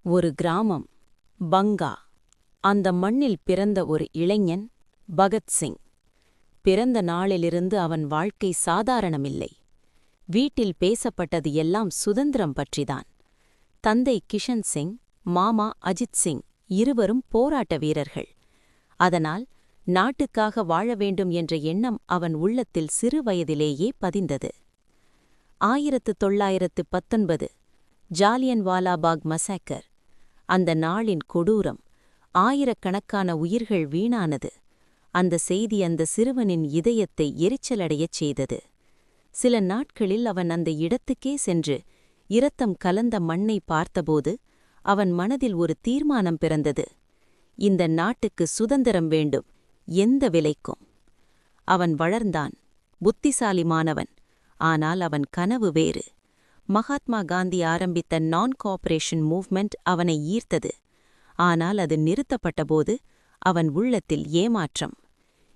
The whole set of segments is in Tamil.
ஒரு கிராமம், பங்கா. அந்த மண்ணில் பிறந்த ஒரு இளைஞன், பகத்சிங். பிறந்த நாளிலிருந்து அவன் வாழ்க்கை சாதாரணமில்லை. வீட்டில் பேசப்பட்டது எல்லாம் சுதந்திரம் பற்றிதான். தந்தை கிஷன் சிங், மாமா அஜித் சிங் இருவரும் போராட்ட வீரர்கள். அதனால் நாட்டுக்காக வாழ வேண்டும் என்ற எண்ணம் அவன் உள்ளத்தில் சிறு வயதிலேயே பதிந்தது. 1919 ஜாலியன்வாலாபாக் மசாக்கர். அந்த நாளின் கொடூரம். ஆயிரக்கணக்கான உயிர்கள் வீணானது. அந்த செய்தி அந்த சிறுவனின் இதயத்தை எரிச்சலடையச் செய்தது. சில நாட்களில் அவன் அந்த இடத்துக்கே சென்று இரத்தம் கலந்த மண்ணை பார்த்தபோது அவன் மனதில் ஒரு தீர்மானம் பிறந்தது. இந்த நாட்டுக்கு சுதந்திரம் வேண்டும், எந்த விலைக்கும். அவன் வளர்ந்தான், புத்திசாலி மாணவன். ஆனால் அவன் கனவு வேறு. மகாத்மா காந்தி ஆரம்பித்த நான் கோஆபரேஷன் மூவ்மெண்ட் அவனை ஈர்த்தது. ஆனால் அது நிறுத்தப்பட்டபோது அவன் உள்ளத்தில் ஏமாற்றம்.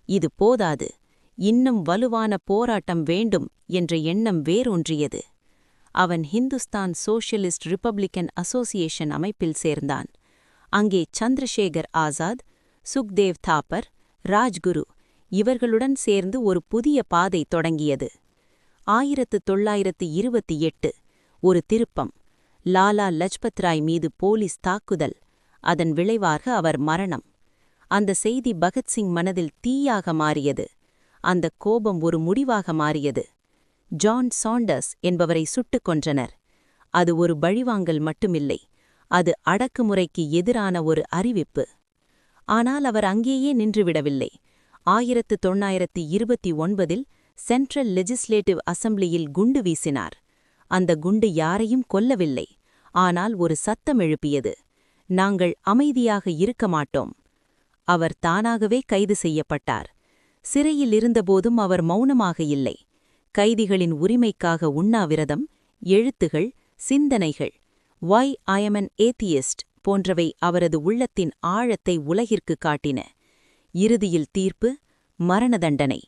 இது போதாது, இன்னும் வலுவான போராட்டம் வேண்டும் என்ற எண்ணம் வேரூன்றியது. அவன் ஹிந்துஸ்தான் சோஷியலிஸ்ட் ரிப்பப்ளிக்கன் அசோசியேஷன் அமைப்பில் சேர்ந்தான். அங்கே சந்திரசேகர் ஆசாத், சுக்தேவ் தாப்பர், ராஜ்குரு இவர்களுடன் சேர்ந்து ஒரு புதிய பாதை தொடங்கியது. 1928 ஒரு திருப்பம். லாலா லஜ்பத் ராய் மீது போலீஸ் தாக்குதல். அதன் விளைவாக அவர் மரணம். அந்த செய்தி பகத்சிங் மனதில் தீயாக மாறியது. அந்த கோபம் ஒரு முடிவாக மாறியது. ஜான் சாண்டர்ஸ் என்பவரை சுட்டுக் கொன்றனர். அது ஒரு பழிவாங்கல் மட்டுமில்லை, அது அடக்குமுறைக்கு எதிரான ஒரு அறிவிப்பு. ஆனால் அவர் அங்கேயே நின்றுவிடவில்லை. 1929 சென்ட்ரல் லெஜிஸ்லேட்டிவ் அசெம்பிளியில் குண்டு வீசினார். அந்த குண்டு யாரையும் கொல்லவில்லை, ஆனால் ஒரு சத்தம் எழுப்பியது. நாங்கள் அமைதியாக இருக்க மாட்டோம். அவர் தானாகவே கைது செய்யப்பட்டார். சிறையில் இருந்தபோதும் அவர் மௌனமாக இல்லை. கைதிகளின் உரிமைக்காக உண்ணாவிரதம், எழுத்துகள், சிந்தனைகள். "Why I am an atheist" போன்றவை அவரது உள்ளத்தின் ஆழத்தை உலகிற்கு காட்டின. இறுதியில் தீர்ப்பு, மரண தண்டனை.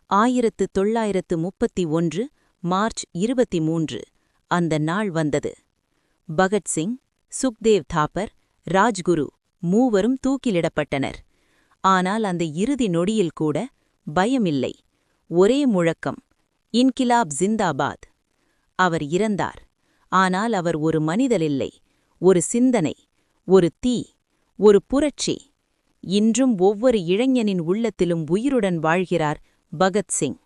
1931 மார்ச் 23 அந்த நாள் வந்தது. பகத்சிங், சுக்தேவ் தாப்பர், ராஜ்குரு மூவரும் தூக்கிலிடப்பட்டனர். ஆனால் அந்த இறுதி நொடியில் கூட பயமில்லை. ஒரே முழக்கம், இன்கிலாப் ஜிந்தாபாத். அவர் இறந்தார். ஆனால் அவர் ஒரு மனிதனில்லை, ஒரு சிந்தனை, ஒரு தீ, ஒரு புரட்சி. இன்றும் ஒவ்வொரு இளைஞனின் உள்ளத்திலும் உயிருடன் வாழ்கிறார் பகத்சிங்.